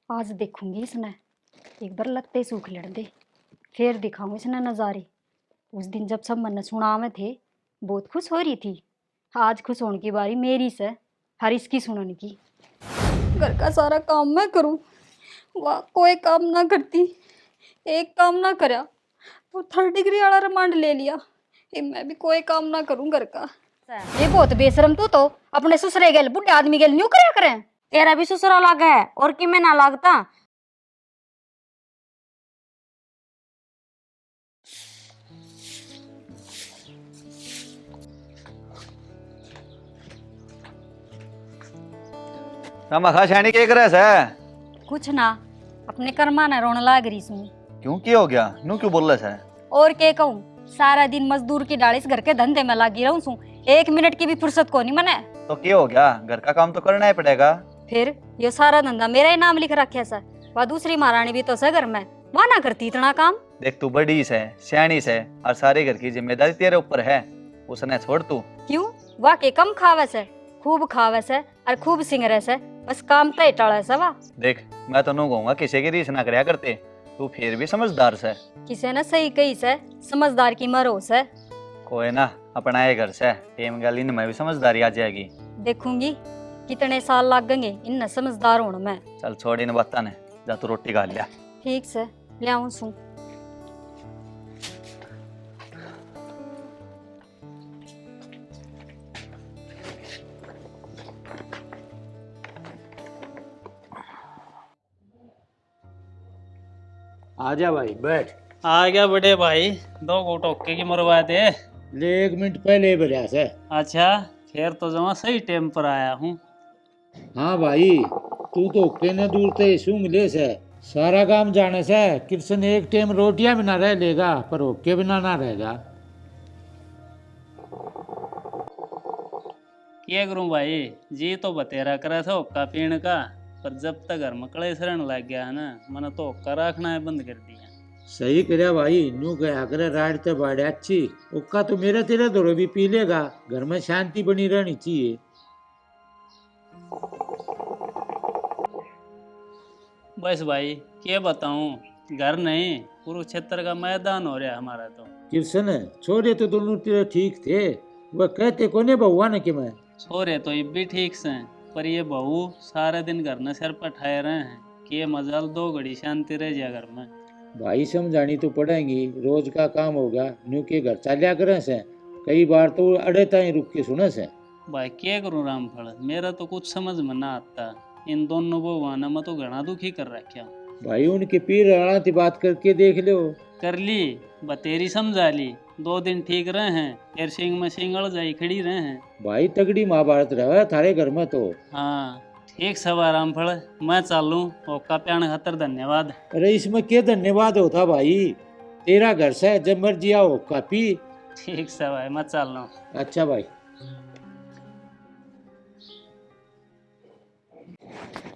आज देखूंगी इसने, एक बार लगते सूख लड़ दे, फिर दिखाऊंगी इसने नज़ारे। उस दिन जब सब मन सुनावे थे बहुत खुश हो रही थी, आज खुश होने की बारी मेरी से, हर इसकी सुनने की। घर का सारा काम मैं करूं, वाह कोई काम ना करती, एक काम ना करा तो 3rd डिग्री वाला रिमांड ले लिया। ये मैं भी कोई काम ना करूं घर का। ये बहुत बेशरम तो अपने ससुरे गेल बुढ़े आदमी गेल न्यू करया करें। तेरा भी ससुरा लागा है और कि मैं ना लागता। रामा खा छानी के करे से? कुछ ना, अपने कर्मा ने रोने लाग रही हूँ। क्यों की हो गया? नू क्यों बोल रहे से? और के कहूँ, सारा दिन मजदूर की डालिस घर के धंधे में लगी रहूं छू, 1 मिनट की भी फुर्सत को नहीं मने। तो क्या हो गया? घर का काम तो करना ही पड़ेगा। फिर ये सारा धंधा मेरा ही नाम लिख रखे सर, वह दूसरी महारानी भी तो से घर में, वह ना करती इतना काम। देख तू बड़ी से, सियानी से, और सारे घर की जिम्मेदारी तेरे ऊपर है, उसने छोड़ तू। क्यों? वह के कम खावे से, खूब खावे से और खूब सिंगरे से, बस काम तो टाले से वाह। देख मैं तो नू कहूंगा किसी की रीस ना करया करते, तू फिर भी समझदार से। किसी ने सही कही से, समझदार की मरो से। कोई ना, अपना ये घर से टेम गल इन में भी समझदारी आ जाएगी। देखूंगी कितने साल लगेंगे इन समझदार होने में। चल छोड़ इन बातों ने, जा तू रोटी खा लिया। ठीक से ले आऊं सू। आजा भाई बैठ। आ गया बड़े भाई, 2 घूंट होके की मरवा दे। ले 1 मिनट पहले भरिया से। अच्छा खैर तो जमा सही टाइम पर आया हूँ। हाँ भाई, तू तो केने दूर ते सूंघ ले से, सारा काम जाने से। कृष्ण एक टाइम रोटियां बिना रह लेगा पर होके बिना ना रहेगा। क्या करूँ भाई, जी तो बतेरा करा था हुक्का पीने का, पर जब तक घर में कलेश रहने लग गया है ना, मैंने तो हुक्का रखना है बंद कर दिया। सही करया भाई, नू गया करे राड ते बाड़े अच्छी। उक्का तो मेरे तेरे दौड़े भी पी लेगा, घर में शांति बनी रहनी चाहिए। बस भाई क्या बताऊँ, घर नहीं कुरुक्षेत्र का मैदान हो रहा है हमारा तो। कृष्ण छोरे तो दोनों तेरे ठीक थे, वह कहते कोने बहुआ ने कि मैं छोरे तो ये भी ठीक से हैं, पर ये बहू सारे दिन घर ने सिर पर ठाए रहे हैं कि मजाल 2 घड़ी शांति रह जाए घर में। भाई समझानी तो पड़ेगी, रोज का काम होगा, न्यू के घर चालिया करे से। कई बार तो अड़े ताई रुक के सुने से। भाई क्या करूँ रामफल, मेरा तो कुछ समझ में ना आता। इन दोनों बहुआन में तो घना दुखी कर रखा। भाई उनके पीर राणा की बात करके देख लो। कर ली, बतेरी समझा ली, 2 दिन ठीक रहे हैं, फिर सिंग में सिंगड़ जाई खड़ी रहे हैं। भाई तगड़ी महाभारत रहा थारे घर में तो। हाँ ठीक सवा रामफल, मैं चालूं, ओका प्याण खातर धन्यवाद। अरे इसमें क्या धन्यवाद होता भाई, तेरा घर से जब मर्जी आओ कापी। ठीक सवा, मैं चल रहा हूँ। अच्छा भाई।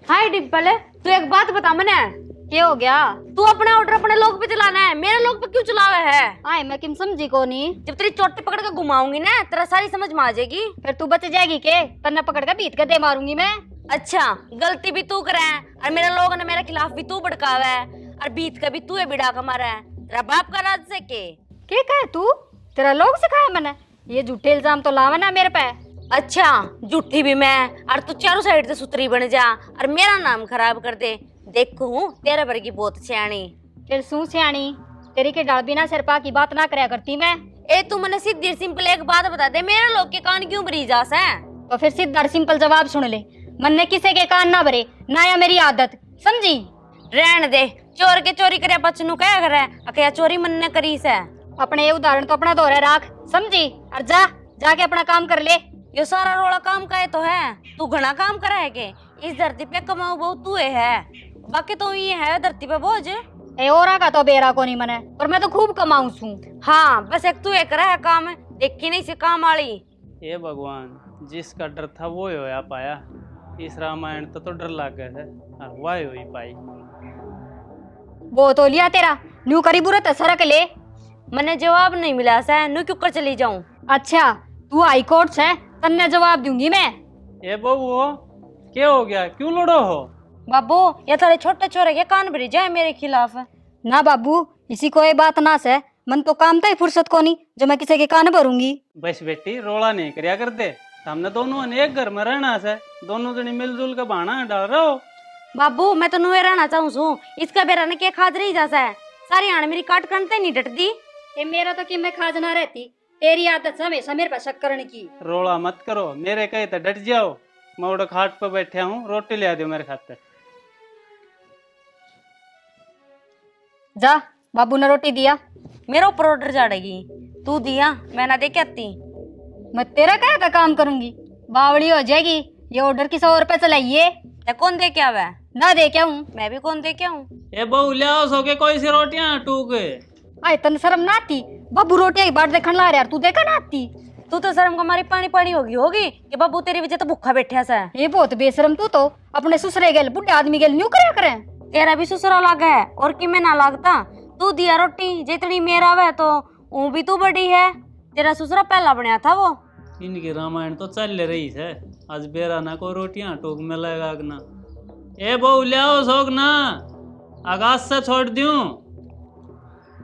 हाय डिम्पल, तू एक बात बता मने, क्या हो गया? तू अपना ऑर्डर अपने लोग पे चलाना है, मेरे लोग पे क्यों चलावे है? आए मैं किम समझी को नहीं। जब तेरी चोटी पकड़ के घुमाऊंगी ना, तेरा सारी समझ में आ जाएगी। फिर तू बच जाएगी के? तन्ने पकड़ के बीत के दे मारूंगी मैं। अच्छा गलती भी तू करे है, और मेरे लोग ने मेरे खिलाफ भी तू भड़कावा है, और बीत का भी तू है बिड़ा का मारा है। तेरा बाप का राज से के कहे तू? तेरा लोग सिखाया मैंने? ये झूठे इल्जाम तो लावा ना मेरे पे। अच्छा झूठी भी मैं, और तू चारों साइड से सुतरी बन जा और मेरा नाम खराब कर दे। देखूं तेरे पर की बहुत सियाणी। फिर सू सियाणी, तेरी के डाल बिना सिर पा की बात ना करया करती मैं। ए तू मने सीधी सिंपल एक बात बता दे, मेरे लोग के कान क्यों भरी जास है? तो फिर सीधा सिंपल जवाब सुन ले, मन ने किसी के कान ना भरे ना, या मेरी आदत समझी? रहन दे, चोर के चोरी करे बचनू क्या करे, अकया चोरी मन ने करी से। अपने ये उदाहरण तो अपना दोहरे राख, समझी? और जा जाके अपना काम कर ले। यो सारा रोला काम का तो है, तू घना काम करा है के? इस धरती पे कमाऊ बहुत तू है, बाकी तो ये है धरती पे बोझ। ए ओरा का तो बेरा को नहीं मने, और मैं तो खूब कमाऊं छू। हाँ बस एक तू एक रहा काम, देखी नहीं से काम वाली। हे भगवान, जिसका डर था वो ही होया पाया। इस रामायण तो डर लग गए थे और वही हो ही पाई। वो तो लिया तेरा न्यू करी बुरत सरक ले। मने जवाब नहीं मिला सा, न्यू क्यों कर चली जाऊं? अच्छा तू हाई कोर्ट से, तन्ने जवाब दूंगी मैं। ए बहू, क्या हो गया, क्यों लड़ो हो? बाबू ये थारे छोटे छोरे के कान भरी जाए मेरे खिलाफ। ना बाबू, इसी को ये बात ना से, मन तो काम ही फुर्सत को नहीं जो मैं किसी के कान भरूंगी। बस बेटी रोला नहीं करिया करते, हमने दोनों ने एक घर में रहना है, दोनों जनी मिलजुल के बहाना डाल रहे हो। बाबू मैं तो नुए रहना चाहूँ सू, इसका बेरा ने के खाद रही जैसा है, सारी आने मेरी काट करते नहीं डटती। ये मेरा तो कि मैं खाज ना रहती, तेरी आदत से हमेशा मेरे पर शक करने की। रोला मत करो, मेरे कहे तो डट जाओ। मैं उड़ खाट पर बैठा हूँ, रोटी ले दो मेरे खाते। जा, बाबू ने रोटी दिया। मेरे ऊपर ऑर्डर चढ़ेगी, तू दिया मैं ना दे के आती। मैं तेरा क्या था काम करूंगी, बावड़ी हो जाएगी। ये ऑर्डर किसी और पे चलाइए। ते कौन दे के आवे? ना दे क्या हूँ मैं भी कौन दे के आऊं? ए बहू ले आओ सो के कोई सी रोटियां टूक। आए तन शर्म ना आती? बाबू रोटी की बाट देखने ला रहा यार, तू देखा ना आती? तू तो शर्म को मारी पानी पानी होगी कि बाबू तेरी वजह तो भूखा बैठा सा। ये बहुत बेशरम तू तो अपने ससुरे गेल बुढ़े आदमी गेल न्यू करे करे। तेरा भी ससुरा लगा है और कि मैं ना लगता। तू दिया रोटी जितनी मेरा वे तो वो भी तू बड़ी है, तेरा ससुरा पहला बनया था वो। इनकी रामायण तो चल रही है, आज बेरा ना को रोटियां टूक में लगा ना। ए बहू ले आओ सोग ना, आकाश से छोड़ दूं।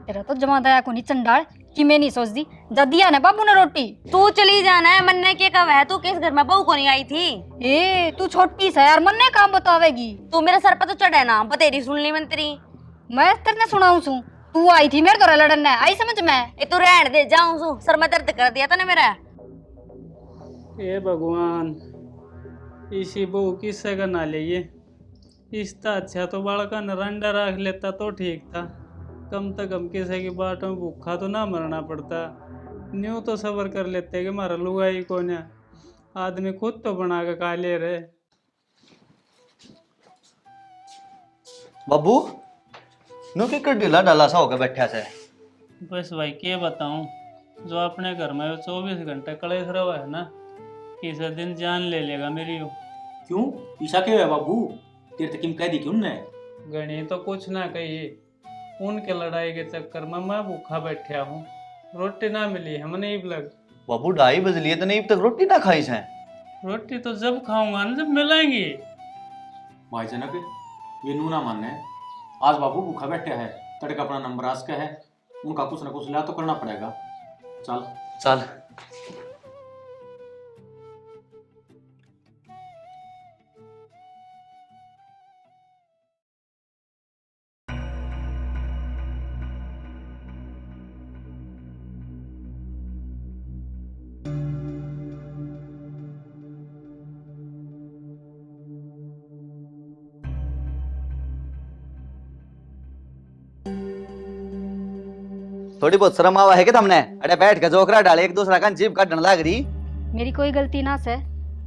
तेरा तो जमा दया को नहीं चंडाल कि मैं नहीं सोच दी जब दिया ना बाबू ने रोटी। तू चली जाना है, मन ने क्या कहा है? तू किस घर में बहू को नहीं आई थी? ए तू छोटी सा यार, मन ने काम बतावेगी। तू मेरे सर पर तो चढ़े ना, बतेरी सुन ली मंत्री। मैं तेरे सुनाऊं सू, तू आई थी मेरे द्वारा लड़ना है, आई समझ में? ए तू रहने दे, जाऊं सू, सर में दर्द कर दिया था ना मेरा। ए भगवान, इसी बहू किससे का ना लिए, इसका अच्छा तो बालका न रंडा रख लेता तो ठीक था। कम से कम किसी की बाट में भूखा तो ना मरना पड़ता। न्यू तो सबर कर लेते कि मारा लुगाई को ना, आदमी खुद तो बना के खा ले रहे। बाबू नो के कर ढीला डाला सा होकर बैठा से। बस भाई क्या बताऊं, जो अपने घर में 24 घंटे कलेश रहा है ना, किसी दिन जान ले लेगा मेरी। क्यों ईशा क्यों है बाबू, तेरे तक कह दी क्यों ने? गणी तो कुछ ना कहिए, उनके लड़ाई के चक्कर में मैं भूखा बैठा हूँ, रोटी ना मिली हमने इब लग। बाबू 2:30 बज लिए तो नहीं अब तक रोटी ना खाई से। रोटी तो जब खाऊंगा ना जब मिलेंगी। भाई जनक ये नू ना माने, आज बाबू भूखा बैठा है, तड़का अपना नंबर आज का है, उनका कुछ ना कुछ ला तो करना पड़ेगा। चल चल थोड़ी बहुत शर्म आवा है कि तुमने? अरे बैठ के जोकरा डाले एक दूसरा का जीभ काटने लग रही। मेरी कोई गलती ना से,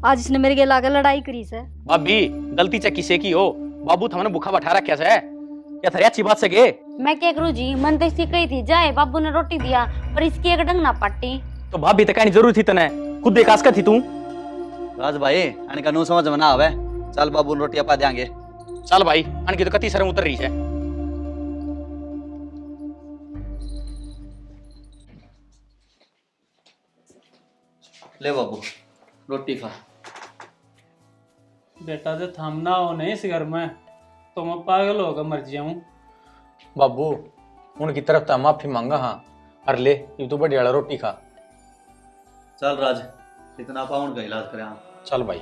आज इसने मेरे गेल आगे लड़ाई करी से। भाभी गलती चे किसे की हो? बाबू थाने भूखा बैठा रखा है, या थारी अच्छी बात से के? मैं क्या करूँ जी, मन तो इसकी कही थी जाए, बाबू ने रोटी दिया पर इसकी एक डंग ना पट्टी। तो भाभी तो कहनी जरूर थी तने, खुद विकास का थी तू। राज भाई अन का नू समझ में ना आवे, चल बाबू रोटी अपा देंगे। चल भाई, अन की तो कति शर्म उतर रही है। ले बाबू रोटी खा। बेटा जो थामना हो नहीं इस घर में तो मैं पागल होकर मर जाऊं। बाबू उनकी तरफ तो माफी मांगा हाँ, और ले ये तो बड़ी वाला रोटी खा। चल राज इतना पाउंड का इलाज करें। चल भाई।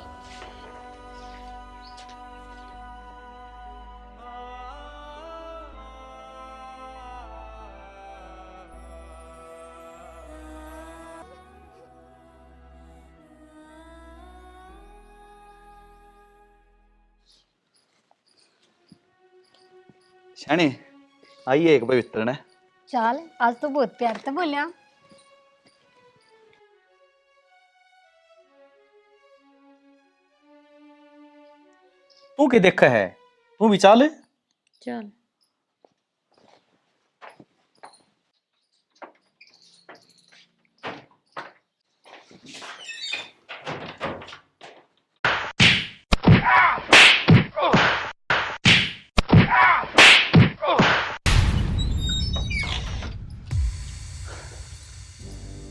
शानी आइए एक पवित्र ने। चल आज तो बहुत प्यार से बोलिया। तू के देखा है, तू भी चाल। चल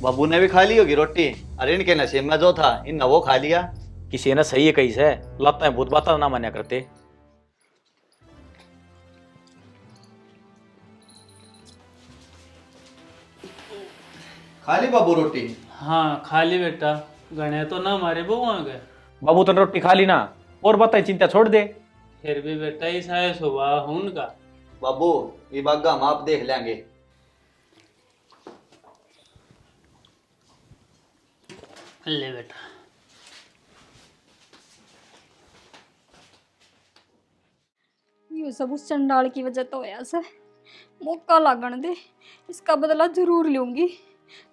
बाबू ने भी खा ली होगी रोटी, अरे इनके नसीब में जो था इन वो खा लिया। किसी ने सही है कही से, लगता है भूत बाता ना मान्या करते। खाली बाबू रोटी? हाँ खाली बेटा, गणे तो ना हमारे बहू आ गए। बाबू तने रोटी खा ली ना, और बताई चिंता छोड़ दे। फिर भी बेटा इस आए सुबह हूं उनका। बाबू ये बागा हम आप देख लेंगे। ले बेटा। ये सब उस चंडाल की वजह तो होया से। मौका लागण दे, इसका बदला जरूर लूंगी।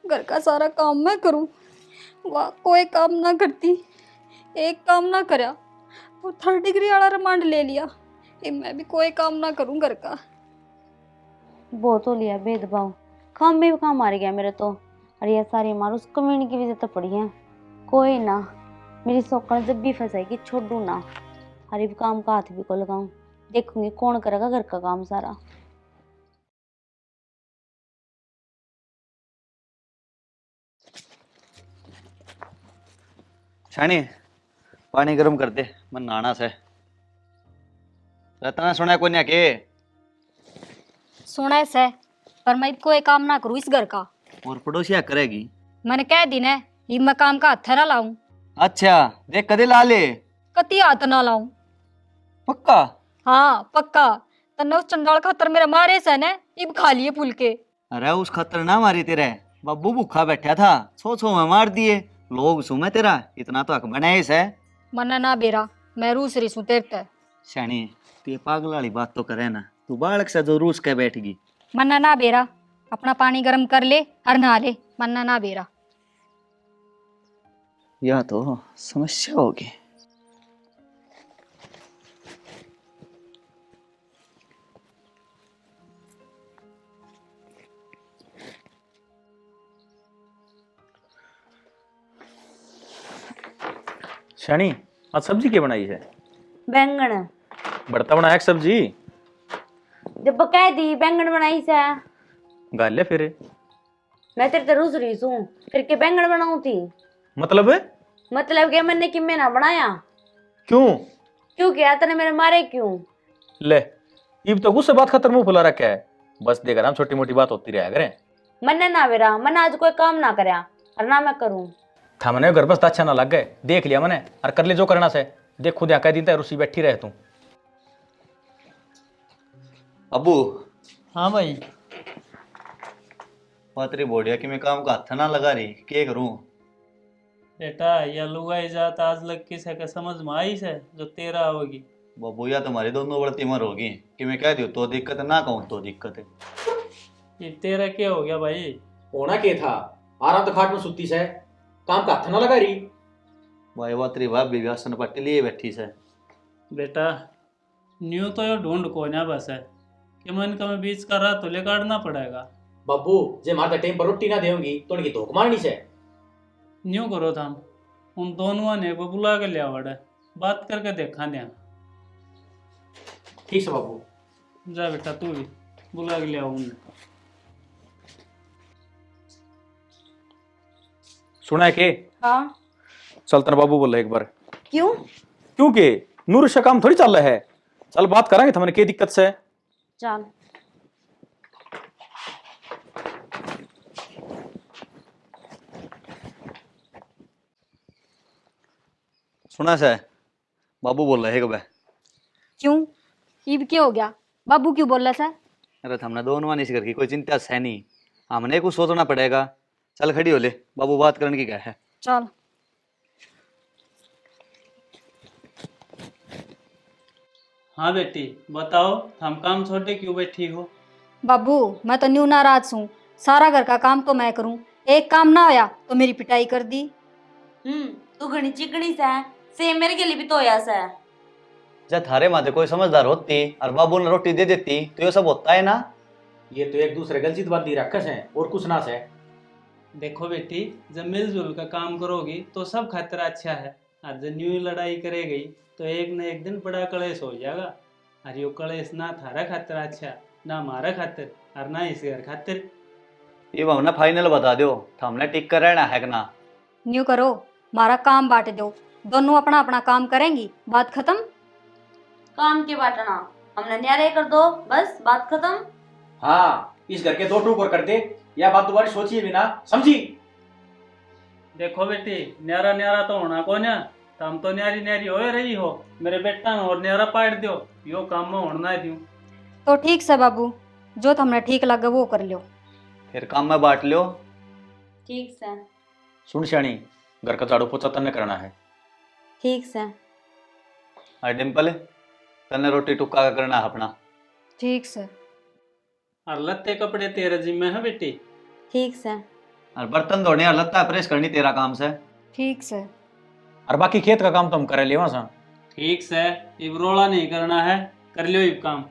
घर का सारा काम मैं करूं, वाह कोई काम ना करती। एक काम ना करया और 3rd डिग्री वाला रिमांड ले लिया। ये मैं भी कोई काम ना करूं घर का। बहुत हो लिया भेदभाव, काम में भी काम मार गया मेरे तो। और ये सारी मार उस कमीने की वजह तो पड़ी है। कोई ना, मेरी सौकन जब भी फंसाएगी छोड़ू ना। हरी काम का हाथ भी को लगाऊं, देखूंगी कौन करेगा घर का काम सारा। शानी पानी गर्म कर दे, मन नहाना से। रतना सुना को के? सुना से, पर मैं कोई काम ना करूं इस घर का। और पड़ोसिया करेगी? मैंने कह दी ने, ये मैं काम का हाथ ना लाऊं। अच्छा देख कदे ला ले। कति हाथ ना लाऊं। पक्का? हाँ पक्का। तन्ने उस चंडाल खातर मेरे मारे से ने, इब खा लिए फूल के। अरे उस खतर ना मारी तेरे, बाबू भूखा बैठा था, सो में मार दिए लोग। सुमे तेरा इतना तो हक बनाए से। मन्ना ना बेरा, मैं रूस रही तेरे ते। शानी तू ये पागल वाली बात तो करे ना, तू बालक से जो रूस के बैठगी। मन्ना ना बेरा, अपना पानी गर्म कर ले और नहा ले। मन्ना ना बेरा। या तो समस्या होगी। शानी आज सब्जी क्या बनाई है? बैंगन भरता बनाया कि सब्जी? जब कह दी बैंगन बनाई से। गाल ले फिर। मैं तेरे तरह रूस रही हूँ, फिर के बैंगन बनाऊं थी। मतलब मतलब के मैंने कि मैं ना बनाया। क्यों? क्यों किया तने मेरे मारे क्यों? ले इब तो गुस्से बात खतर मुंह फुला रखा है। बस देख रहा छोटी मोटी बात होती रहा करें। मन्ने ना बेरा, मैंने आज कोई काम ना करया और ना मैं करूं। था मैंने घर बस अच्छा ना लग गए, देख लिया मैंने और कर ले जो करना से। देख खुद यहाँ कह दी था रुसी बैठी रहे तू। अबू हाँ भाई। पात्री बोलिया कि मैं काम का हाथ ना लगा रही, क्या करूं? बेटा यह लुगाई जात आज लग किसे का समझ में आई से जो तेरा होगी। बाबू या तुम्हारी दोनों बढ़ती मर होगी कि मैं कह दूं तो दिक्कत है, ना कहूं तो दिक्कत है। ये तेरा क्या हो गया भाई? होना के था, आराम तो खाट में सुती से, काम का हथ ना लगा रही। भाई पात्री भाभी भी आसन पट्टी लिए बैठी से। बेटा न्यू तो ये ढूंढ को ना बस है कि मन का मैं बीच का रात तो ले काटना पड़ेगा। बाबू जे मारते टाइम पर रोटी ना देंगी तो उनकी धोख मारनी से। न्यू करो था, उन दोनों ने को बुला के लिया वड़ा, बात करके देखा दिया। ठीक है बाबू। जा बेटा तू भी बुला के लिया उन्हें। सुना है के? हाँ चल बाबू बोल एक बार। क्यों? क्योंकि नूर से काम थोड़ी चल रहा है। चल बात करेंगे थमने के दिक्कत से। चल। सुना से बाबू बोल रहे है। क्यों? इब क्या हो गया? बाबू क्यों बोल रहा था? अरे हमने दोनों इस घर की कोई चिंता है नहीं, हमने कुछ सोचना पड़ेगा। चल खड़ी हो ले, बाबू बात करने की क्या है। चल। हाँ बेटी बताओ, हम काम छोड़े क्यों बैठी हो? बाबू मैं तो न्यू नाराज हूँ। सारा घर का काम तो मैं करूँ, एक काम ना होया तो मेरी पिटाई कर दी। तू घनी चिकनी से मेरे के लिए भी तो होया से। जब थारे माथे कोई समझदार होती और बाबू ने रोटी दे देती तो ये सब होता है ना। ये तो एक दूसरे गलत बात दी रखस है और कुछ ना से। देखो बेटी, जब मिलजुल का काम करोगी तो सब खातिर अच्छा है। और जब न्यू लड़ाई करेगी तो एक न एक दिन बड़ा कलेश हो जाएगा। और यो कलेश ना थारा खातिर अच्छा, ना हमारा खातिर और ना इस घर खातिर। ये हमने फाइनल बता दो, हमने टिक कर रहना है कि ना। न्यू करो, मारा काम बांट दो, दोनों अपना अपना काम करेंगी, बात खत्म। काम के बांटना हमने न्यारे कर दो, बस बात खत्म। हाँ इस घर के दो टुकड़ कर दे, यह बात दोबारा सोचिए भी ना, समझी? देखो बेटी, न्यारा न्यारा तो होना को ना, तुम तो न्यारी न्यारी हो रही हो, मेरे बेटा ने और न्यारा पाड़ दियो, यो काम में होना है दियो। तो ठीक से बाबू, जो तुमने ठीक लगे वो कर लो। फिर काम में बांट लो। ठीक से। सुन श्याणी, घर का झाड़ू पोछा तन्ने करना है। ठीक से। और डिम्पल, तन्ने रोटी टुक्का का करना है अपना। ठीक से। और लत्ते कपड़े तेरे जिम्मे है बेटी। ठीक से। और बर्तन धोने और लत्ता प्रेस करनी तेरा काम से। ठीक से। और बाकी खेत का काम तो हम करे ले वहां सा। ठीक से, इब रोला नहीं करना है, कर लियो इब काम।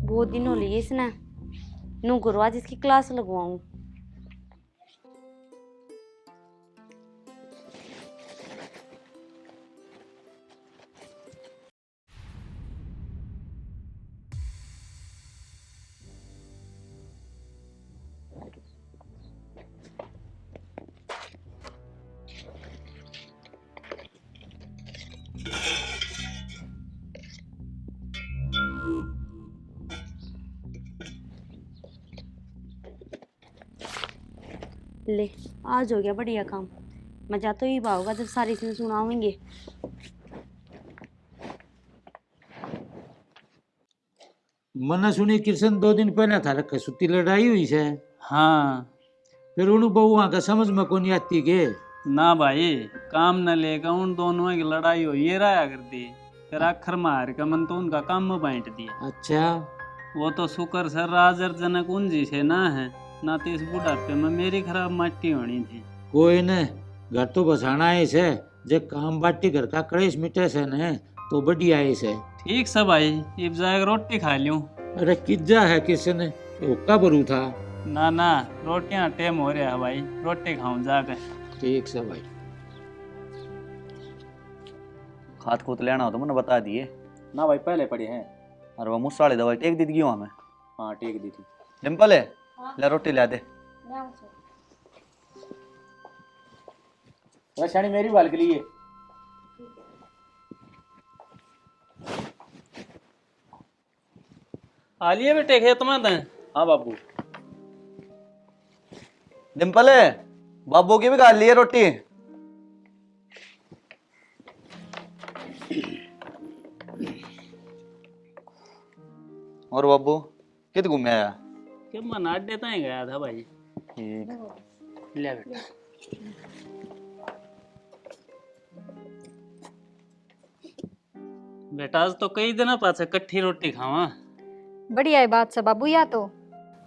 बहुत दिन हो लिए इसने, नू गुरु आज इसकी क्लास लगवाऊं। ले, आज हो गया बढ़िया काम। मजा तो ही होगा जब सारी इसने सुनावेंगे। मना सुनी कृष्ण 2 दिन पहले था रखे सुती लड़ाई हुई से। हाँ। फिर उन बहुआ का समझ में कौन आती के। ना भाई, काम न लेकर उन दोनों की लड़ाई हो ये रहा करती, फिर आखिर में हार का मन तो उनका काम में बांट दिया। अच्छा। वो तो शुक्र सर राजर जनक उन जी से ना है, ना तो इस बुढ़ापे में मेरी खराब मट्टी होनी थी। कोई न, घर तो बसाना है से, जब काम बाटी घर का कलेश मिटे से न तो बढ़िया है से। ठीक से भाई, इब जाएगा रोटी खा लूं। अरे किज्जा है कृष्ण, ओका बरू था। ना ना, रोटियां टेम हो रहा है भाई, रोटी खाऊं जाकर। ठीक से भाई। खाद खूत लेना हो तो मैंने बता दिए। ना भाई, पहले पड़े हैं। और वो मुस्सा वाली दवाई टेक दी थी हमें। हाँ, टेक दी थी। डिम्पल है, ले रोटी ला दे। वह श्याणी मेरी बाल के लिए। आ लिए बेटे खेत में तैं? हाँ बाबू। डिम्पल है, बाबू की भी खा ली है रोटी। और बाबू कित घूमे आया? कि मन अड्डे तक गया था भाई। ठीक। ले बेटा। बेटा आज तो कई दिन पाछे कट्ठी रोटी खावा। बढ़िया है बात से बाबू, या तो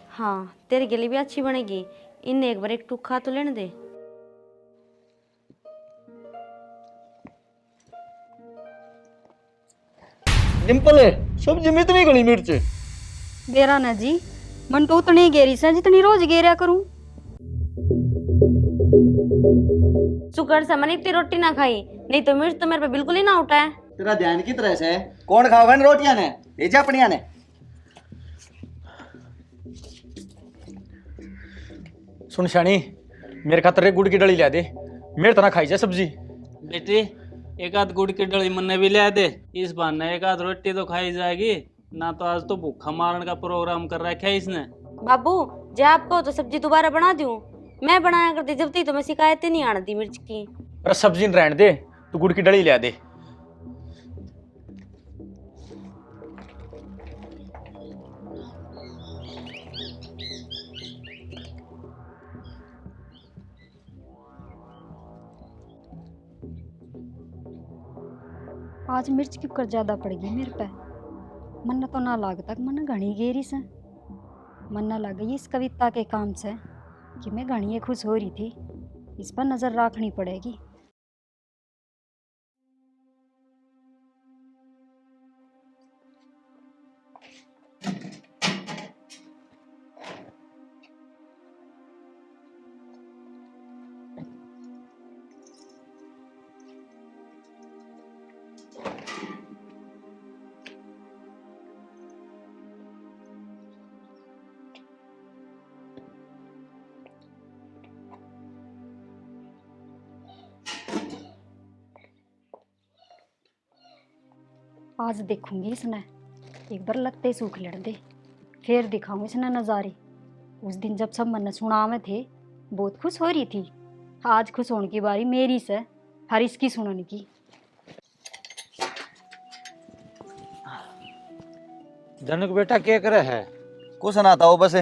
हाँ, तेरे के लिए भी अच्छी बनेगी। इन्हें एक बार एक टुक खा तो लेने दे। डिम्पल है, सब्जी में इतनी गली मिर्च। गेरा ना जी, मन तो उतनी गेरी से जितनी रोज गेरा करूं। शुक्र से मैंने इतनी रोटी ना खाई, नहीं तो मिर्च तो मेरे पे बिल्कुल ही ना उठा है। तेरा ध्यान की तरह से कौन खाओगे न रोटियां ने? ले जा अपनिया ने। सुन श्याणी, मेरे खातर एक गुड़ की डली ला दे, मेरे तना खाई जाए सब्जी। बेटी, एक आध गुड़ की डली मन भी ले दे, इस बहाने एक आध रोटी तो खाई जाएगी। ना तो आज तो भूखा मारने का प्रोग्राम कर रखा है इसने। बाबू, जे आपको तो सब्जी दोबारा बना दूं, मैं बनाया करती जब तक तो मैं शिकायत ही नहीं आने दी मिर्च की। अरे सब्जी न रहने दे, तू गुड़ की डली ला दे। आज मिर्च क्यों कर ज्यादा पड़ गई मेरे पे। मन तो ना लागता कि मन घनी गेरी से। मन ना लगे इस कविता के काम से कि मैं घनी खुश हो रही थी। इस पर नजर रखनी पड़ेगी। आज देखूंगी इसने, एक बार लगते सूख लड़ दे, फिर दिखाऊंगी इसने नज़ारे। उस दिन जब सब मन सुना में थे, बहुत खुश हो रही थी। आज खुश होने की बारी मेरी से, हर इसकी सुनने की। जनक बेटा क्या करे है? कुछ ना था वो बस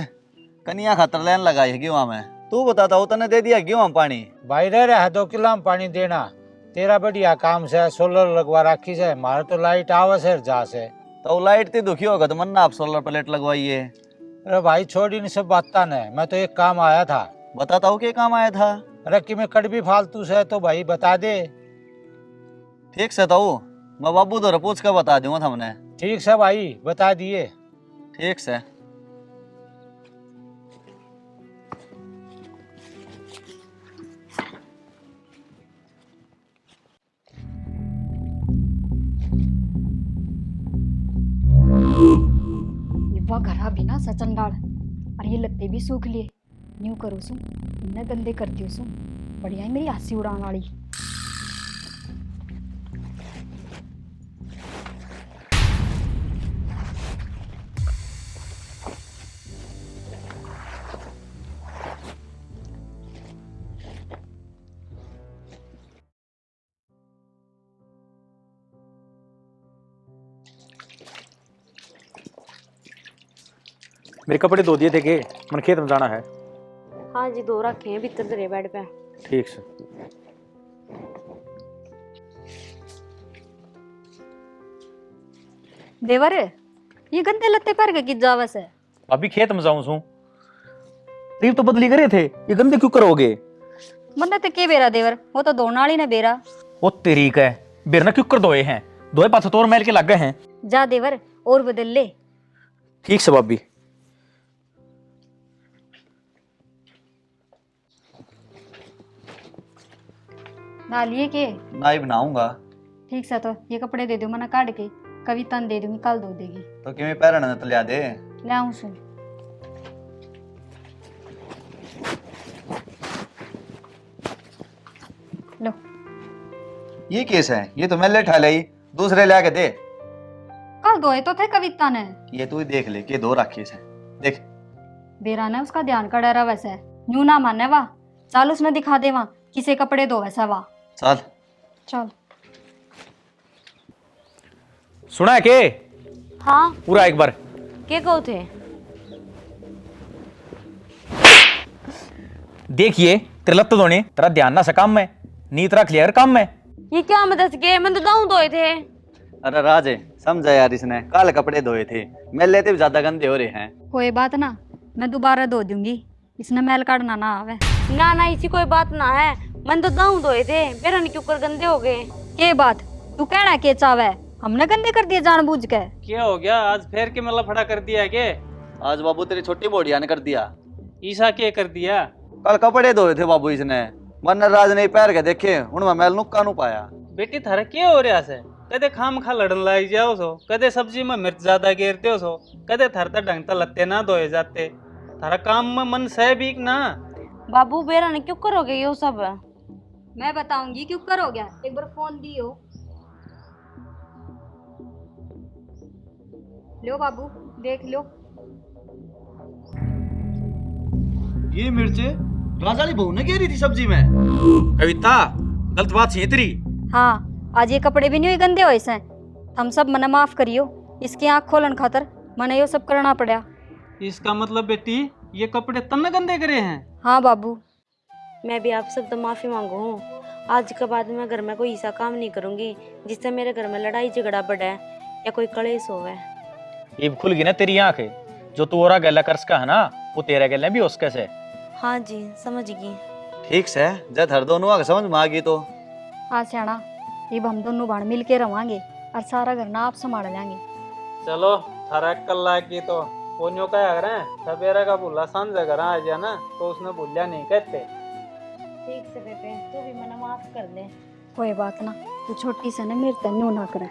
कनिया खातर लाइन लगाई है गेहूं में। तू बताता हो तने दे दिया गेहूं पानी? भाई रह रहा है 2 किलो में पानी देना। तेरा बढ़िया काम से सोलर लगवा रखी है, हमारे तो लाइट आवे से जा से। तो लाइट ते दुखी होगा तो मन ना आप सोलर प्लेट लगवाइए। अरे भाई छोड़ इन सब बात ने, मैं तो एक काम आया था। बताता हूँ क्या काम आया था? अरे कि मैं कड़वी फालतू से तो भाई बता दे। ठीक से तो मैं बाबू तो पूछ कर बता दूंगा हमने। ठीक से भाई बता दिए। ठीक से। ये वह घरा बिना सचन डाल, और ये लत्ते भी सूख लिए। न्यू करो सू, इन्हें गंदे कर दियो सू। बढ़िया है मेरी हंसी उड़ान वाली। मेरे कपड़े धो दिए थे के मन खेत में जाना है। हाँ जी, 2 रखे हैं भीतर तेरे बेड पे। ठीक से। देवर, ये गंदे लत्ते पर के किस जावस है? अभी खेत में जाऊं सू। रीप तो बदली करे थे, ये गंदे क्यों करोगे? बंदा ते के बेरा देवर, वो तो दोना वाली ने बेरा। वो तेरी का है, बेरना क्यों कर दोए हैं? दोए पाथ तोर मैल के लग गए हैं। जा देवर और बदल ले। ठीक से भाभी। डालिए के? ना ही बनाऊंगा। ठीक से, तो ये कपड़े दे दो मना काट के, कविता दे दूंगी, कल धो देगी। तो कि मैं पैरन तो लिया दे। ले आऊं सुन। लो। ये केस है, ये तो मैं ले ठा ली, दूसरे ले आके दे। कल धोए तो थे कविता ने। ये तू ही देख ले के दो रखे से देख। बेरा ने उसका ध्यान का डरा वैसे न्यू ना माने वाह। चल उसने दिखा दे वहां किसे कपड़े धो वैसा वाह। चल चल। सुना है के? हाँ, पूरा एक बार। क्या कहो थे? देखिए तेरे लत्ते धोने तेरा ध्यान ना सकाम में, नीत रख लिया काम में। ये क्या मदद के? मैं तो दाऊं धोए थे। अरे राजे समझा यार, इसने काले कपड़े धोए थे, मैं लेते भी ज्यादा गंदे हो रहे हैं। कोई बात ना, मैं दोबारा धो दूंगी, इसने मैल काटना ना आवे। ना ना, इसी कोई बात ना है, मैं तो दाऊं धोए थे, मेरा क्यों कर गंदे हो गए? के बात तू कहना के चावे? हमने गंदे कर दिए जानबूझ के। क्या हो गया आज? फिर के मतलब फटा कर दिया है के? आज बाबू तेरी छोटी बोडिया ने कर दिया। ईसा क्या कर दिया? कल कपड़े धोए थे बाबू इसने, वरना राज नहीं पैर के देखे उनमें मैल नुक्का नु पाया। बेटी थारा क्या हो रहा है? कदे खाम खा लड़न लाई जाओ सो, कदे सब्जी में मिर्च ज्यादा गेरते हो सो, कदे थारता ढंग ता लत्ते ना धोए जाते। थारा काम में मन सह भी ना। बाबू बेरा ने क्यों करोगे ये सब? मैं बताऊंगी क्यों कर हो गया, एक बार फोन दियो। लो बाबू देख लो। ये मिर्चे राजाली बहू ने घेरी थी सब्जी में। कविता गलत बात है तेरी। हाँ, आज ये कपड़े भी नहीं हुए गंदे हुए से। हम सब मने माफ करियो, इसकी आंख खोलन खातर मने यो सब करना पड़ा। इसका मतलब बेटी ये कपड़े तन्ने गंदे करे हैं? हाँ बाबू। मैं भी आप सब तो माफी मांगू हूँ। आज के बाद मैं घर में कोई ऐसा काम नहीं करूंगी जिससे मेरे घर में लड़ाई झगड़ा बढ़े या कोई कलेश होवे। ये खुल गई ना तेरी आंख, जो तू और गला कर सका है ना, वो तेरा गला भी उसके से। हाँ जी, समझ गई। ठीक से जब हर दोनों आगे समझ में आ गई तो। हाँ सियाना, अब हम दोनों बाण मिल के रवांगे और सारा घर ना आप संभाल लेंगे। चलो थारा कल लागी तो वो न्यो क्या कर रहे हैं, सवेरा का भूला सांझ घर आ जाए ना तो उसने भूलिया नहीं कहते। ठीक से बेटे, तू भी मना माफ कर दे। कोई बात ना, तू छोटी से ना मेरे तन्नू ना करे।